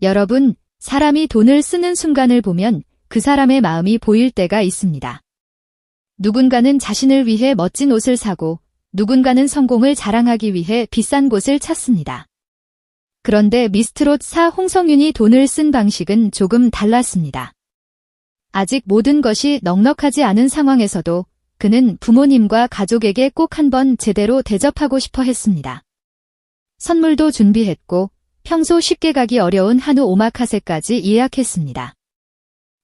여러분, 사람이 돈을 쓰는 순간을 보면 그 사람의 마음이 보일 때가 있습니다. 누군가는 자신을 위해 멋진 옷을 사고 누군가는 성공을 자랑하기 위해 비싼 곳을 찾습니다. 그런데 미스트롯 사 홍성윤이 돈을 쓴 방식은 조금 달랐습니다. 아직 모든 것이 넉넉하지 않은 상황에서도 그는 부모님과 가족에게 꼭 한번 제대로 대접하고 싶어 했습니다. 선물도 준비했고 평소 쉽게 가기 어려운 한우 오마카세까지 예약했습니다.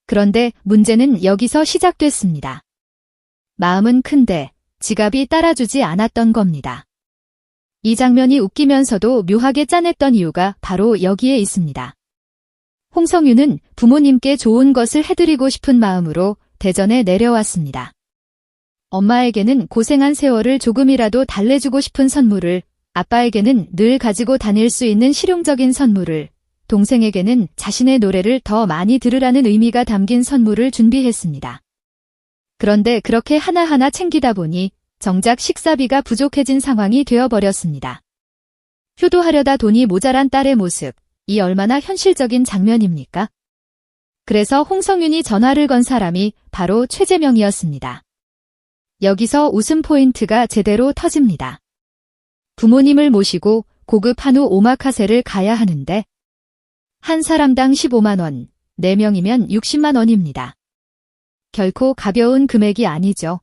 그런데 문제는 여기서 시작됐습니다. 마음은 큰데 지갑이 따라주지 않았던 겁니다. 이 장면이 웃기면서도 묘하게 짠했던 이유가 바로 여기에 있습니다. 홍성윤은 부모님께 좋은 것을 해드리고 싶은 마음으로 대전에 내려왔습니다. 엄마에게는 고생한 세월을 조금이라도 달래주고 싶은 선물을, 아빠에게는 늘 가지고 다닐 수 있는 실용적인 선물을, 동생에게는 자신의 노래를 더 많이 들으라는 의미가 담긴 선물을 준비했습니다. 그런데 그렇게 하나하나 챙기다 보니 정작 식사비가 부족해진 상황이 되어버렸습니다. 효도하려다 돈이 모자란 딸의 모습, 이 얼마나 현실적인 장면입니까? 그래서 홍성윤이 전화를 건 사람이 바로 최재명이었습니다. 여기서 웃음 포인트가 제대로 터집니다. 부모님을 모시고 고급 한우 오마카세를 가야 하는데 한 사람당 15만 원, 4명이면 60만 원입니다. 결코 가벼운 금액이 아니죠.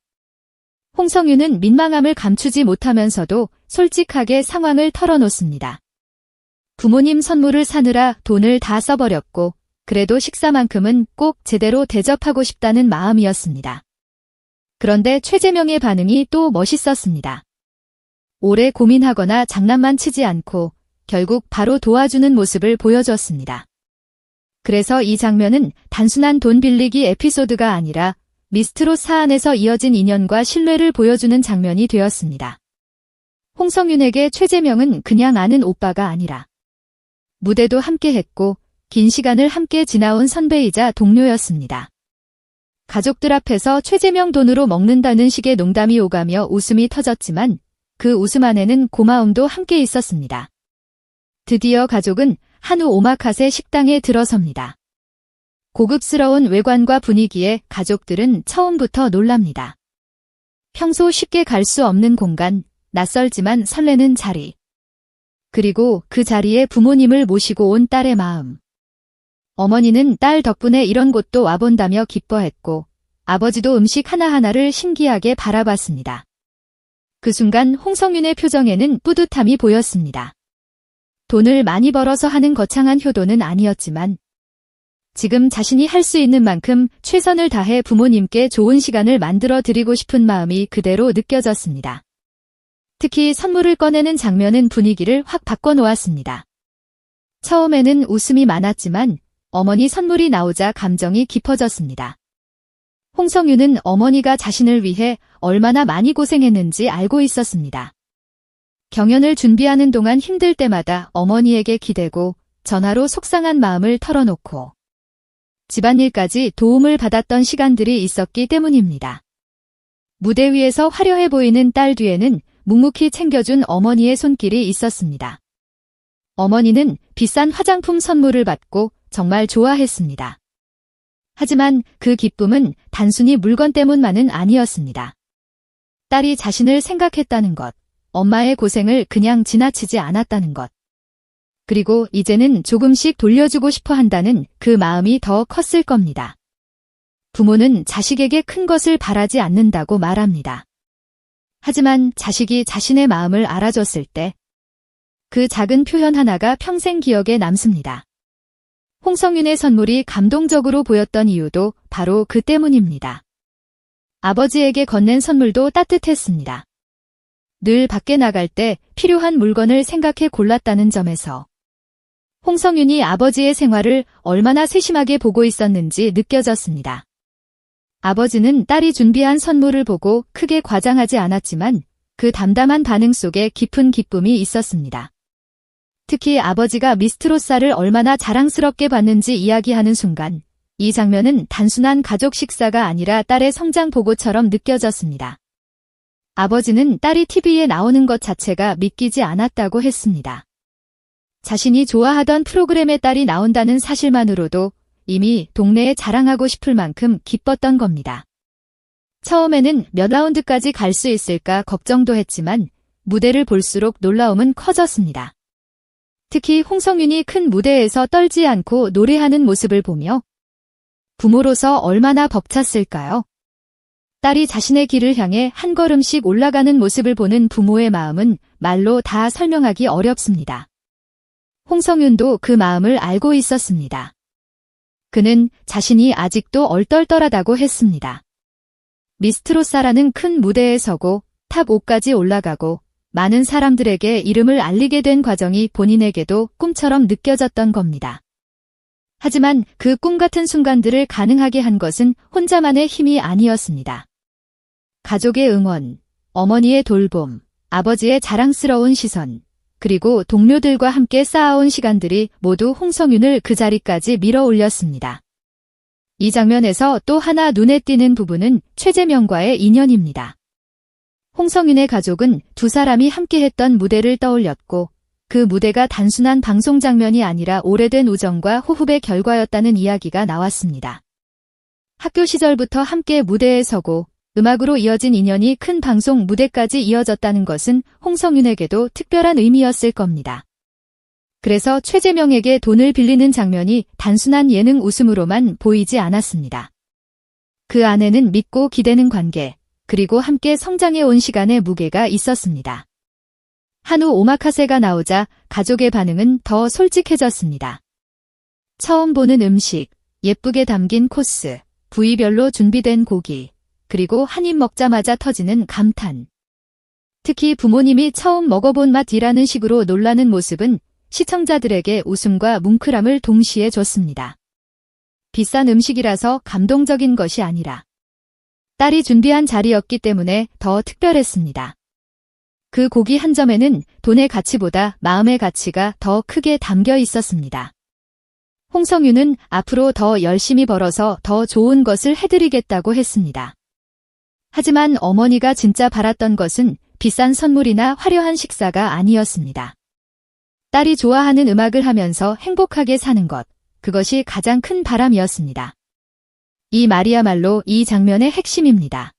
홍성윤은 민망함을 감추지 못하면서도 솔직하게 상황을 털어놓습니다. 부모님 선물을 사느라 돈을 다 써버렸고 그래도 식사만큼은 꼭 제대로 대접하고 싶다는 마음이었습니다. 그런데 최재명의 반응이 또 멋있었습니다. 오래 고민하거나 장난만 치지 않고 결국 바로 도와주는 모습을 보여줬습니다. 그래서 이 장면은 단순한 돈 빌리기 에피소드가 아니라 미스트롯 사안에서 이어진 인연과 신뢰를 보여주는 장면이 되었습니다. 홍성윤에게 최재명은 그냥 아는 오빠가 아니라 무대도 함께 했고 긴 시간을 함께 지나온 선배이자 동료였습니다. 가족들 앞에서 최재명 돈으로 먹는다는 식의 농담이 오가며 웃음이 터졌지만 그 웃음 안에는 고마움도 함께 있었습니다. 드디어 가족은 한우 오마카세 식당에 들어섭니다. 고급스러운 외관과 분위기에 가족들은 처음부터 놀랍니다. 평소 쉽게 갈 수 없는 공간, 낯설지만 설레는 자리. 그리고 그 자리에 부모님을 모시고 온 딸의 마음. 어머니는 딸 덕분에 이런 곳도 와본다며 기뻐했고 아버지도 음식 하나하나를 신기하게 바라봤습니다. 그 순간 홍성윤의 표정에는 뿌듯함이 보였습니다. 돈을 많이 벌어서 하는 거창한 효도는 아니었지만 지금 자신이 할 수 있는 만큼 최선을 다해 부모님께 좋은 시간을 만들어 드리고 싶은 마음이 그대로 느껴졌습니다. 특히 선물을 꺼내는 장면은 분위기를 확 바꿔놓았습니다. 처음에는 웃음이 많았지만 어머니 선물이 나오자 감정이 깊어졌습니다. 홍성윤은 어머니가 자신을 위해 얼마나 많이 고생했는지 알고 있었습니다. 경연을 준비하는 동안 힘들 때마다 어머니에게 기대고 전화로 속상한 마음을 털어놓고 집안일까지 도움을 받았던 시간들이 있었기 때문입니다. 무대 위에서 화려해 보이는 딸 뒤에는 묵묵히 챙겨준 어머니의 손길이 있었습니다. 어머니는 비싼 화장품 선물을 받고 정말 좋아했습니다. 하지만 그 기쁨은 단순히 물건 때문만은 아니었습니다. 딸이 자신을 생각했다는 것, 엄마의 고생을 그냥 지나치지 않았다는 것, 그리고 이제는 조금씩 돌려주고 싶어 한다는 그 마음이 더 컸을 겁니다. 부모는 자식에게 큰 것을 바라지 않는다고 말합니다. 하지만 자식이 자신의 마음을 알아줬을 때 그 작은 표현 하나가 평생 기억에 남습니다. 홍성윤의 선물이 감동적으로 보였던 이유도 바로 그 때문입니다. 아버지에게 건넨 선물도 따뜻했습니다. 늘 밖에 나갈 때 필요한 물건을 생각해 골랐다는 점에서 홍성윤이 아버지의 생활을 얼마나 세심하게 보고 있었는지 느껴졌습니다. 아버지는 딸이 준비한 선물을 보고 크게 과장하지 않았지만 그 담담한 반응 속에 깊은 기쁨이 있었습니다. 특히 아버지가 미스트롯사를 얼마나 자랑스럽게 봤는지 이야기하는 순간 이 장면은 단순한 가족 식사가 아니라 딸의 성장 보고처럼 느껴졌습니다. 아버지는 딸이 TV에 나오는 것 자체가 믿기지 않았다고 했습니다. 자신이 좋아하던 프로그램의 딸이 나온다는 사실만으로도 이미 동네에 자랑하고 싶을 만큼 기뻤던 겁니다. 처음에는 몇 라운드까지 갈 수 있을까 걱정도 했지만 무대를 볼수록 놀라움은 커졌습니다. 특히 홍성윤이 큰 무대에서 떨지 않고 노래하는 모습을 보며 부모로서 얼마나 벅찼을까요? 딸이 자신의 길을 향해 한 걸음씩 올라가는 모습을 보는 부모의 마음은 말로 다 설명하기 어렵습니다. 홍성윤도 그 마음을 알고 있었습니다. 그는 자신이 아직도 얼떨떨하다고 했습니다. 미스트롯사라는 큰 무대에 서고 탑 5까지 올라가고 많은 사람들에게 이름을 알리게 된 과정이 본인에게도 꿈처럼 느껴졌던 겁니다. 하지만 그 꿈 같은 순간들을 가능하게 한 것은 혼자만의 힘이 아니었습니다. 가족의 응원, 어머니의 돌봄, 아버지의 자랑스러운 시선, 그리고 동료들과 함께 쌓아온 시간들이 모두 홍성윤을 그 자리까지 밀어 올렸습니다. 이 장면에서 또 하나 눈에 띄는 부분은 최재명과의 인연입니다. 홍성윤의 가족은 두 사람이 함께했던 무대를 떠올렸고 그 무대가 단순한 방송 장면이 아니라 오래된 우정과 호흡의 결과였다는 이야기가 나왔습니다. 학교 시절부터 함께 무대에 서고 음악으로 이어진 인연이 큰 방송 무대까지 이어졌다는 것은 홍성윤에게도 특별한 의미였을 겁니다. 그래서 최재명에게 돈을 빌리는 장면이 단순한 예능 웃음으로만 보이지 않았습니다. 그 안에는 믿고 기대는 관계, 그리고 함께 성장해 온 시간의 무게가 있었습니다. 한우 오마카세가 나오자 가족의 반응은 더 솔직해졌습니다. 처음 보는 음식, 예쁘게 담긴 코스, 부위별로 준비된 고기, 그리고 한 입 먹자마자 터지는 감탄. 특히 부모님이 처음 먹어본 맛이라는 식으로 놀라는 모습은 시청자들에게 웃음과 뭉클함을 동시에 줬습니다. 비싼 음식이라서 감동적인 것이 아니라 딸이 준비한 자리였기 때문에 더 특별했습니다. 그 고기 한 점에는 돈의 가치보다 마음의 가치가 더 크게 담겨 있었습니다. 홍성윤은 앞으로 더 열심히 벌어서 더 좋은 것을 해드리겠다고 했습니다. 하지만 어머니가 진짜 바랐던 것은 비싼 선물이나 화려한 식사가 아니었습니다. 딸이 좋아하는 음악을 하면서 행복하게 사는 것, 그것이 가장 큰 바람이었습니다. 이 말이야말로 이 장면의 핵심입니다.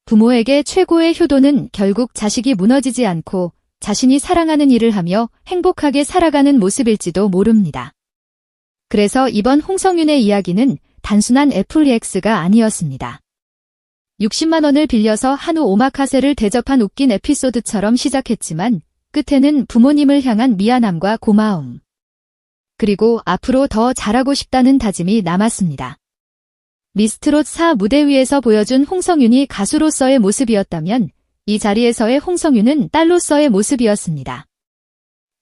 부모에게 최고의 효도는 결국 자식이 무너지지 않고 자신이 사랑하는 일을 하며 행복하게 살아가는 모습일지도 모릅니다. 그래서 이번 홍성윤의 이야기는 단순한 FX가 아니었습니다. 60만 원을 빌려서 한우 오마카세를 대접한 웃긴 에피소드처럼 시작했지만 끝에는 부모님을 향한 미안함과 고마움, 그리고 앞으로 더 잘하고 싶다는 다짐이 남았습니다. 미스트롯 4 무대 위에서 보여준 홍성윤이 가수로서의 모습이었다면 이 자리에서의 홍성윤은 딸로서의 모습이었습니다.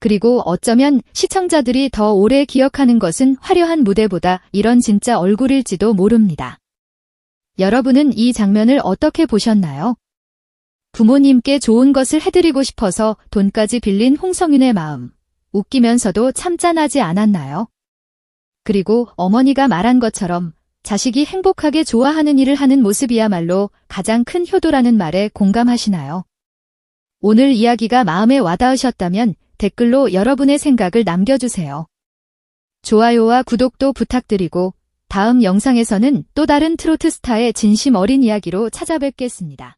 그리고 어쩌면 시청자들이 더 오래 기억하는 것은 화려한 무대보다 이런 진짜 얼굴일지도 모릅니다. 여러분은 이 장면을 어떻게 보셨나요? 부모님께 좋은 것을 해드리고 싶어서 돈까지 빌린 홍성윤의 마음, 웃기면서도 참 짠하지 않았나요? 그리고 어머니가 말한 것처럼 자식이 행복하게 좋아하는 일을 하는 모습이야말로 가장 큰 효도라는 말에 공감하시나요? 오늘 이야기가 마음에 와닿으셨다면 댓글로 여러분의 생각을 남겨주세요. 좋아요와 구독도 부탁드리고 다음 영상에서는 또 다른 트로트 스타의 진심 어린 이야기로 찾아뵙겠습니다.